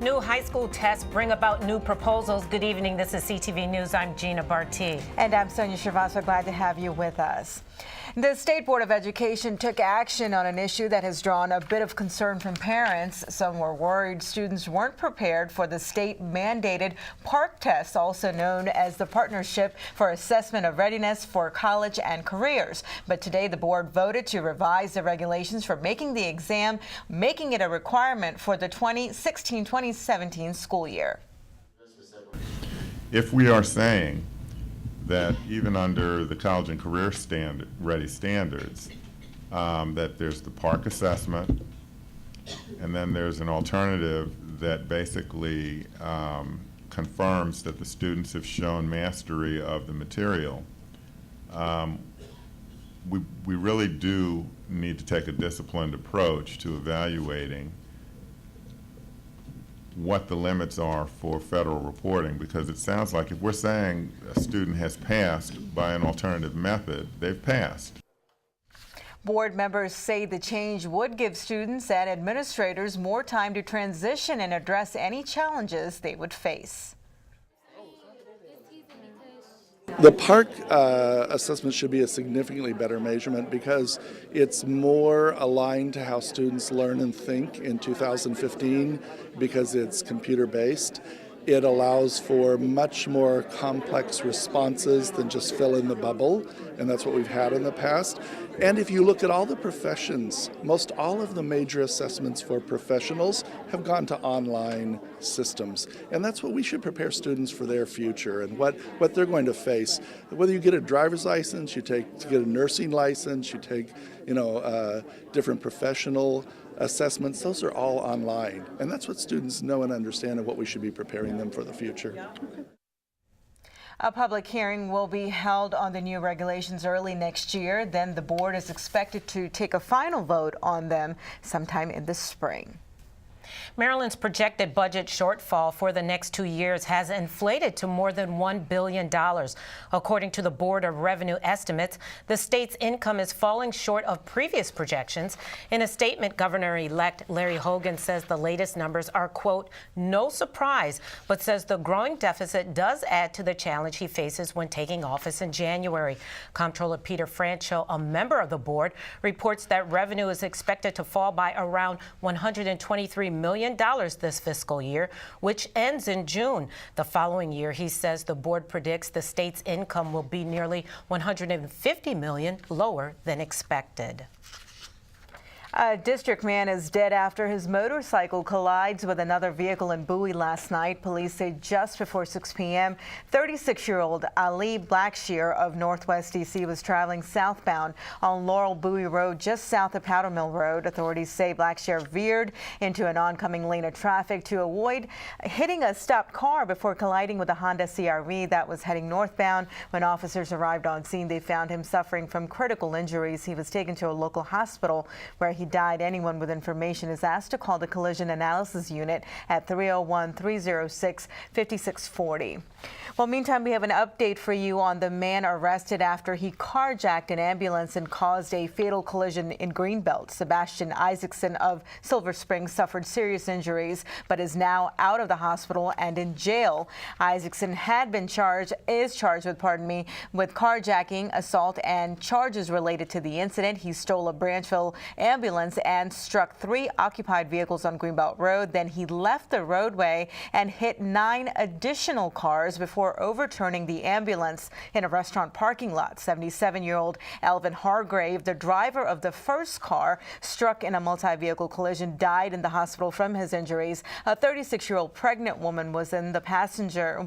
New high school tests bring about new proposals. Good evening. This is CTV News. I'm Gina Barty. And I'm Sonia Srivastava. Glad to have you with us. The State Board of Education took action on an issue that has drawn a bit of concern from parents. Some were worried students weren't prepared for the state-mandated PARCC test, also known as the Partnership for Assessment of Readiness for College and Careers. But today the board voted to revise the regulations for making the exam, making it a requirement for the 2016-2017 school year. If we are saying that even under the college and career ready standards, that there's the PARCC assessment, and then there's an alternative that basically confirms that the students have shown mastery of the material, we really do need to take a disciplined approach to evaluating what the limits are for federal reporting, because it sounds like if we're saying a student has passed by an alternative method, they've passed. Board members say the change would give students and administrators more time to transition and address any challenges they would face. The PARCC assessment should be a significantly better measurement because it's more aligned to how students learn and think in 2015 because it's computer-based. It allows for much more complex responses than just fill in the bubble, and that's what we've had in the past. And if you look at all the professions, most all of the major assessments for professionals have gone to online systems. And that's what we should prepare students for their future and what they're going to face. Whether you get a driver's license, you get a nursing license, you take different professional assessments, those are all online. And that's what students know and understand and what we should be preparing them for the future. A public hearing will be held on the new regulations early next year. Then the board is expected to take a final vote on them sometime in the spring. Maryland's projected budget shortfall for the next 2 years has inflated to more than $1 billion. According to the Board of Revenue Estimates, the state's income is falling short of previous projections. In a statement, Governor-elect Larry Hogan says the latest numbers are, quote, no surprise, but says the growing deficit does add to the challenge he faces when taking office in January. Comptroller Peter Franchot, a member of the board, reports that revenue is expected to fall by around $123 million this fiscal year, which ends in June. The following year, he says the board predicts the state's income will be nearly $150 million lower than expected. A district man is dead after his motorcycle collides with another vehicle in Bowie last night. Police say just before 6 p.m., 36-year-old Ali Blackshear of Northwest D.C. was traveling southbound on Laurel Bowie Road just south of Powder Mill Road. Authorities say Blackshear veered into an oncoming lane of traffic to avoid hitting a stopped car before colliding with a Honda CR-V that was heading northbound. When officers arrived on scene, they found him suffering from critical injuries. He was taken to a local hospital where he died. Anyone with information is asked to call the Collision Analysis Unit at 301-306-5640. Well, meantime, we have an update for you on the man arrested after he carjacked an ambulance and caused a fatal collision in Greenbelt. Sebastian Isaacson of Silver Springs suffered serious injuries, but is now out of the hospital and in jail. Isaacson is charged with carjacking, assault, and charges related to the incident. He stole a Branchville ambulance and struck 3 occupied vehicles on Greenbelt Road. Then he left the roadway and hit 9 additional cars before overturning the ambulance in a restaurant parking lot. 77-year-old Alvin Hargrave, the driver of the first car struck in a multi-vehicle collision, died in the hospital from his injuries. A 36-year-old pregnant woman was the passenger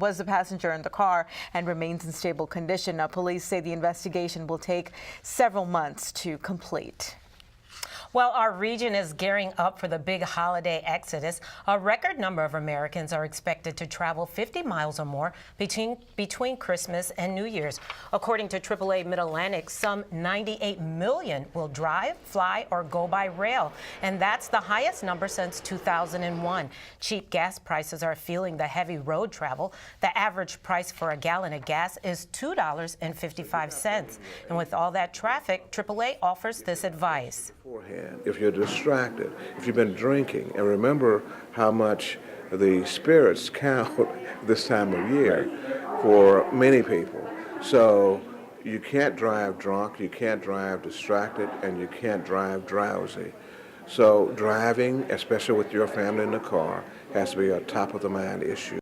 in the car and remains in stable condition. Now, police say the investigation will take several months to complete. Well, our region is gearing up for the big holiday exodus. A record number of Americans are expected to travel 50 miles or more between Christmas and New Year's. According to AAA Mid-Atlantic, some 98 million will drive, fly, or go by rail, and that's the highest number since 2001. Cheap gas prices are fueling the heavy road travel. The average price for a gallon of gas is $2.55. And with all that traffic, AAA offers this advice. If you're distracted, if you've been drinking, and remember how much the spirits count this time of year for many people. So you can't drive drunk, you can't drive distracted, and you can't drive drowsy. So driving, especially with your family in the car, has to be a top-of-the-mind issue.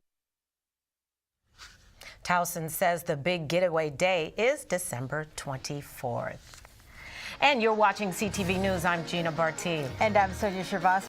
Towson says the big getaway day is December 24th. And you're watching CTV News. I'm Gina Barti. And I'm Sonia Shervas.